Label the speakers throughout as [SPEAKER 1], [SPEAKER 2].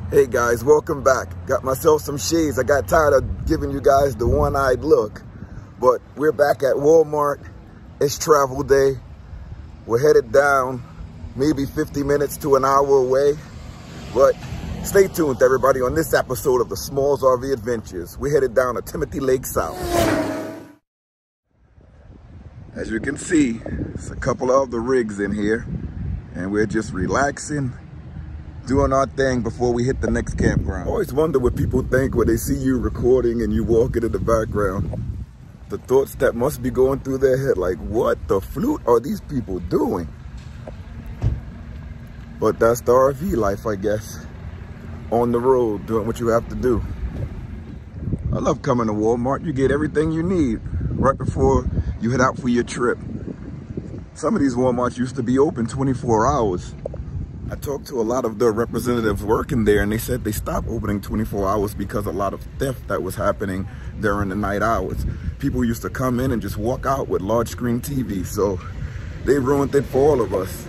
[SPEAKER 1] Hey guys, welcome back. Got myself some shades. I got tired of giving you guys the one-eyed look, but we're back at Walmart. It's travel day. We're headed down maybe 50 minutes to an hour away, but stay tuned everybody on this episode of the Smalls RV Adventures. We're headed down to Timothy Lake South. As you can see, there's a couple of the rigs in here and we're just relaxing, doing our thing before we hit the next campground. I always wonder what people think when they see you recording and you walking in the background. The thoughts that must be going through their head, like, what the flute are these people doing? But that's the RV life, I guess. On the road, doing what you have to do. I love coming to Walmart. You get everything you need right before you head out for your trip. Some of these Walmarts used to be open 24 hours. I talked to a lot of the representatives working there and they said they stopped opening 24 hours because a lot of theft that was happening during the night hours. People used to come in and just walk out with large screen TV, so they ruined it for all of us.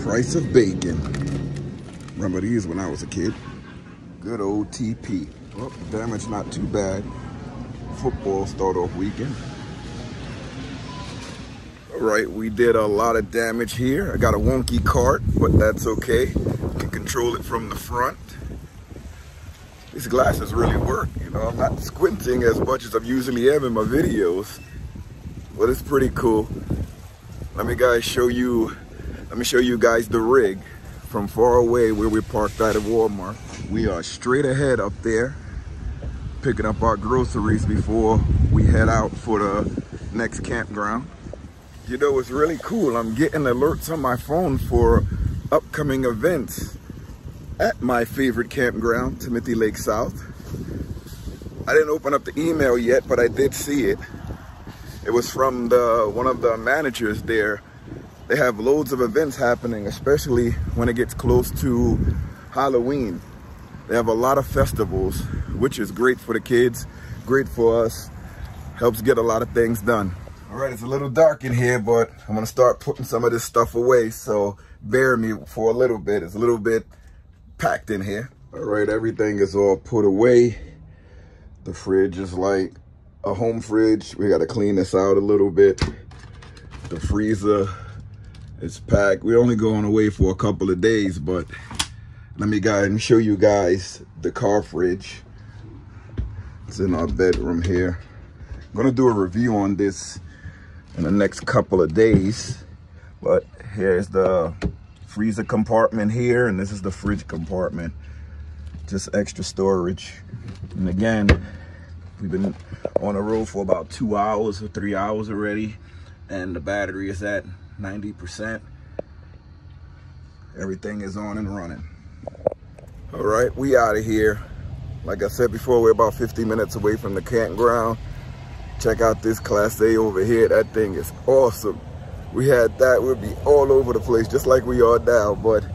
[SPEAKER 1] Price of bacon. Remember these when I was a kid. Good old TP. Well, damage not too bad. Football start off weekend. All right, we did a lot of damage here. I got a wonky cart, but that's okay. You can control it from the front. These glasses really work. You know, I'm not squinting as much as I usually am in my videos, but it's pretty cool. Let me show you guys the rig from far away where we parked out at Walmart. We are straight ahead up there, picking up our groceries before we head out for the next campground. You know, it's really cool. I'm getting alerts on my phone for upcoming events at my favorite campground, Timothy Lake South. I didn't open up the email yet, but I did see it. It was from one of the managers there. They have loads of events happening, especially when it gets close to Halloween. They have a lot of festivals, which is great for the kids, great for us, helps get a lot of things done. All right, it's a little dark in here, but I'm gonna start putting some of this stuff away, so bear me for a little bit. It's a little bit packed in here. All right, everything is all put away. The fridge is like a home fridge. We gotta clean this out a little bit. The freezer, it's packed. We're only going away for a couple of days, but let me go ahead and show you guys the car fridge. It's in our bedroom here. I'm gonna do a review on this in the next couple of days, but here's the freezer compartment here, and this is the fridge compartment. Just extra storage. And again, we've been on the road for about 2 hours or 3 hours already, and the battery is at 90%. Everything is on and running. All right, we out of here. Like I said before, we're about 50 minutes away from the campground. Check out this Class A over here. That thing is awesome. We had that, we'd be all over the place, just like we are now, but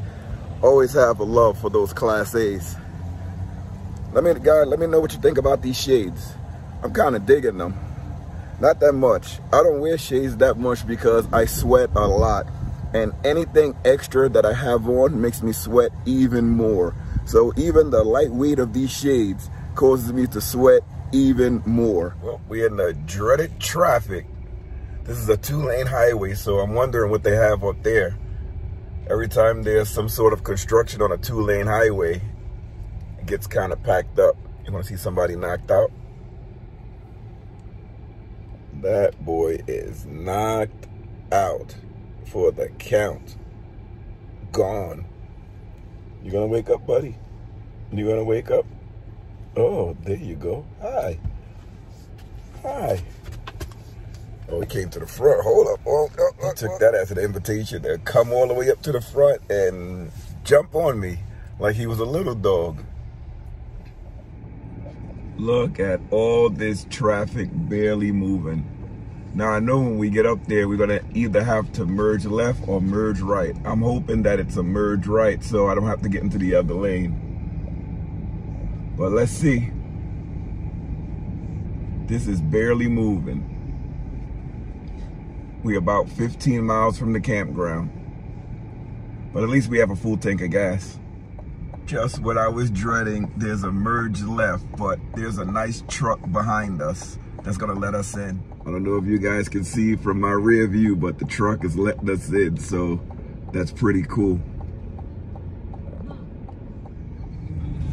[SPEAKER 1] always have a love for those Class A's. Let me know what you think about these shades. I'm kind of digging them. Not that much. I don't wear shades that much because I sweat a lot. And anything extra that I have on makes me sweat even more. So even the light weight of these shades causes me to sweat even more. Well, we're in the dreaded traffic. This is a 2-lane highway, so I'm wondering what they have up there. Every time there's some sort of construction on a 2-lane highway, it gets kind of packed up. You want to see somebody knocked out? That boy is knocked out for the count. Gone. You gonna wake up, buddy? You gonna wake up? Oh, there you go. Hi. Hi. Oh, he came to the front. Hold up. He took that as an invitation to come all the way up to the front and jump on me like he was a little dog. Look at all this traffic barely moving. Now I know when we get up there, we're gonna either have to merge left or merge right. I'm hoping that it's a merge right so I don't have to get into the other lane. But let's see. This is barely moving. We're about 15 miles from the campground, but at least we have a full tank of gas. Just what I was dreading, there's a merge left, but there's a nice truck behind us that's gonna let us in. I don't know if you guys can see from my rear view, but the truck is letting us in, so that's pretty cool.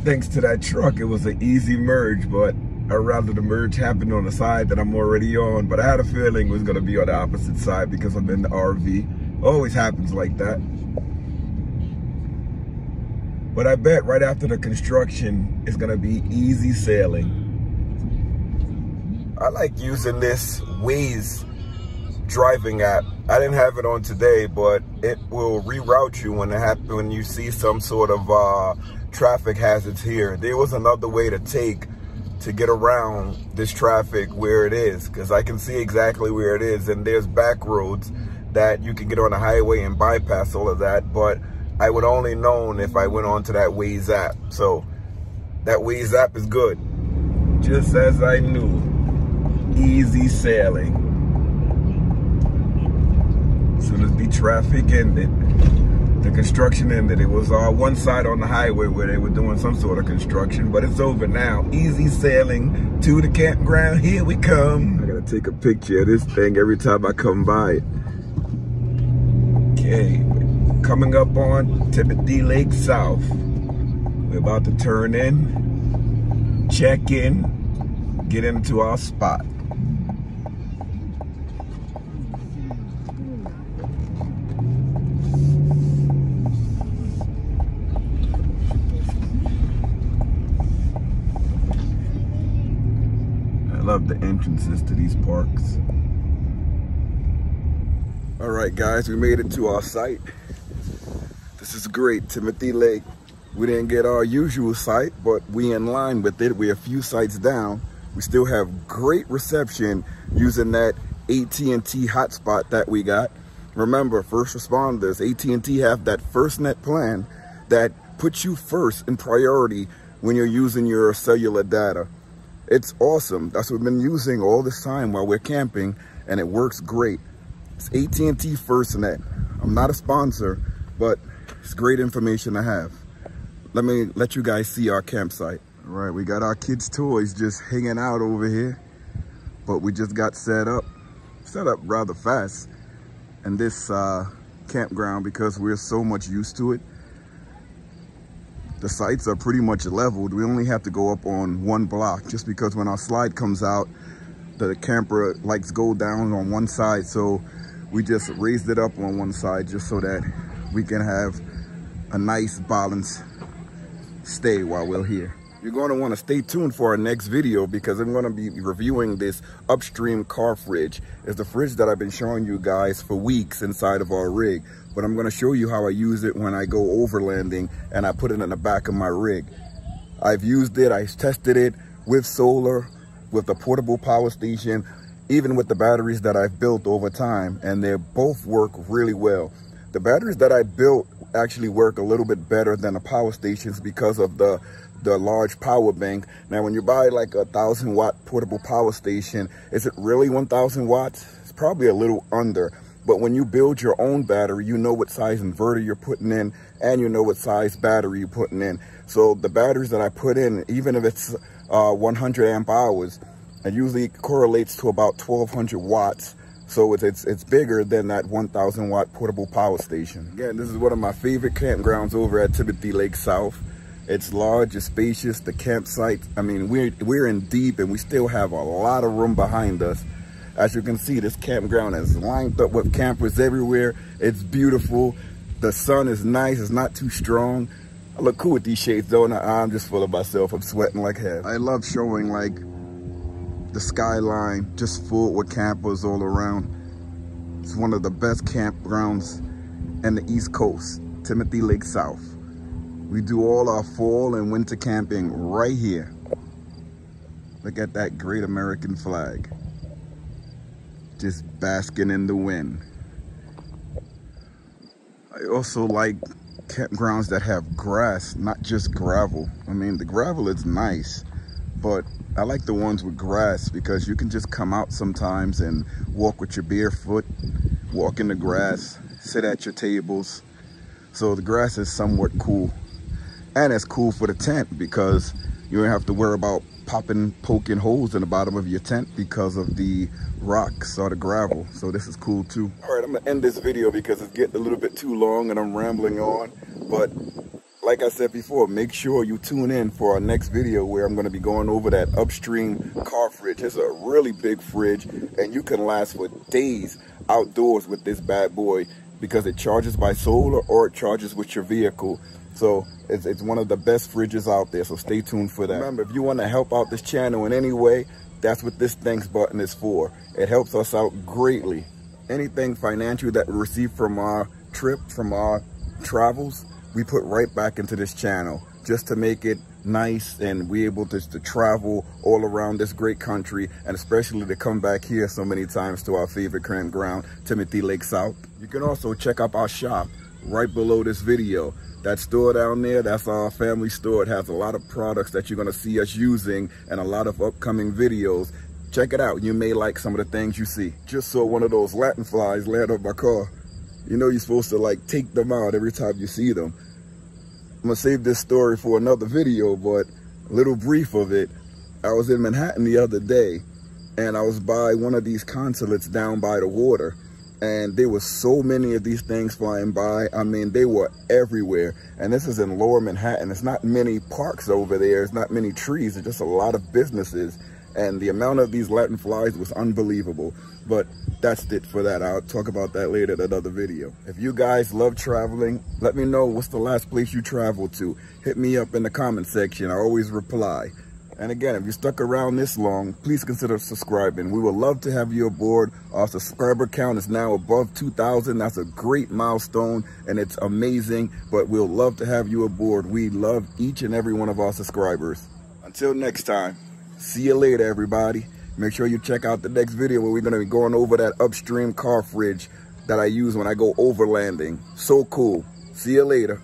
[SPEAKER 1] Thanks to that truck, it was an easy merge, but I'd rather the merge happened on the side that I'm already on, but I had a feeling it was gonna be on the opposite side because I'm in the RV. Always happens like that. But I bet right after the construction, it's gonna be easy sailing. I like using this Weize driving app. I didn't have it on today, but it will reroute you when you see some sort of traffic hazards here. There was another way to take to get around this traffic where it is, because I can see exactly where it is, and there's back roads that you can get on the highway and bypass all of that, but I would only known if I went on to that Weize app. So that Weize app is good. Just as I knew, easy sailing. As soon as the traffic ended, the construction ended. It was one side on the highway where they were doing some sort of construction, but it's over now. Easy sailing to the campground. Here we come. I gotta take a picture of this thing every time I come by it. Okay, coming up on Timothy Lake South. We're about to turn in, check in, get into our spot. I love the entrances to these parks. All right, guys, we made it to our site. This is great, Timothy Lake. We didn't get our usual site, but we in line with it. We're a few sites down. We still have great reception using that AT&T hotspot that we got. Remember, first responders, AT&T have that FirstNet plan that puts you first in priority when you're using your cellular data. It's awesome. That's what we've been using all this time while we're camping, and it works great. It's AT&T FirstNet. I'm not a sponsor, but it's great information to have. Let me let you guys see our campsite. All right, we got our kids' toys just hanging out over here, but we just got set up rather fast in this campground because we're so much used to it. The sites are pretty much leveled. We only have to go up on one block just because when our slide comes out, the camper likes go down on one side. So we just raised it up on one side just so that we can have a nice balanced stay while we're here. You're going to want to stay tuned for our next video because I'm going to be reviewing this upstream car fridge. It's the fridge that I've been showing you guys for weeks inside of our rig, but I'm going to show you how I use it when I go overlanding and I put it in the back of my rig. I've used it, I've tested it with solar, with the portable power station, even with the batteries that I've built over time, and they both work really well. The batteries that I built actually work a little bit better than the power stations because of the large power bank. Now, when you buy like a 1,000-watt portable power station, is it really 1,000 watts? It's probably a little under. But when you build your own battery, you know what size inverter you're putting in, and you know what size battery you're putting in. So the batteries that I put in, even if it's 100 amp hours, it usually correlates to about 1,200 watts. So it's bigger than that 1,000 watt portable power station. Again, this is one of my favorite campgrounds over at Timothy Lake South. It's large, it's spacious, the campsite. I mean, we're in deep and we still have a lot of room behind us. As you can see, this campground is lined up with campers everywhere. It's beautiful. The sun is nice, it's not too strong. I look cool with these shades though, and I'm just full of myself. I'm sweating like hell. I love showing like the skyline just full with campers all around. It's one of the best campgrounds in the East Coast, Timothy Lake South. We do all our fall and winter camping right here. Look at that great American flag. Just basking in the wind. I also like campgrounds that have grass, not just gravel. I mean, the gravel is nice, but I like the ones with grass because you can just come out sometimes and walk with your bare foot, walk in the grass, sit at your tables. So the grass is somewhat cool. And it's cool for the tent because you don't have to worry about poking holes in the bottom of your tent because of the rocks or the gravel. So this is cool too. All right, I'm gonna end this video because it's getting a little bit too long and I'm rambling on. But like I said before, make sure you tune in for our next video where I'm going to be going over that upstream car fridge. It's a really big fridge and you can last for days outdoors with this bad boy because it charges by solar or it charges with your vehicle. So it's one of the best fridges out there, so stay tuned for that. Remember, if you want to help out this channel in any way, that's what this thanks button is for. It helps us out greatly. Anything financial that we receive from our trip, from our travels, we put right back into this channel just to make it nice and we able to travel all around this great country, and especially to come back here so many times to our favorite campground, Timothy Lake South. You can also check out our shop right below this video. That store down there, that's our family store. It has a lot of products that you're gonna see us using and a lot of upcoming videos. Check it out. You may like some of the things you see. Just saw one of those Latin flies land on my car. You know you're supposed to like take them out every time you see them. I'm gonna save this story for another video, but a little brief of it. I was in Manhattan the other day and I was by one of these consulates down by the water, and there were so many of these things flying by. I mean, they were everywhere. And this is in lower Manhattan. It's not many parks over there. It's not many trees. It's just a lot of businesses. And the amount of these Latin flies was unbelievable. But that's it for that. I'll talk about that later in another video. If you guys love traveling, let me know what's the last place you traveled to. Hit me up in the comment section. I always reply. And again, if you stuck around this long, please consider subscribing. We would love to have you aboard. Our subscriber count is now above 2,000. That's a great milestone and it's amazing, but we'll love to have you aboard. We love each and every one of our subscribers. Until next time, see you later, everybody. Make sure you check out the next video where we're going to be going over that upstream car fridge that I use when I go overlanding. So cool. See you later.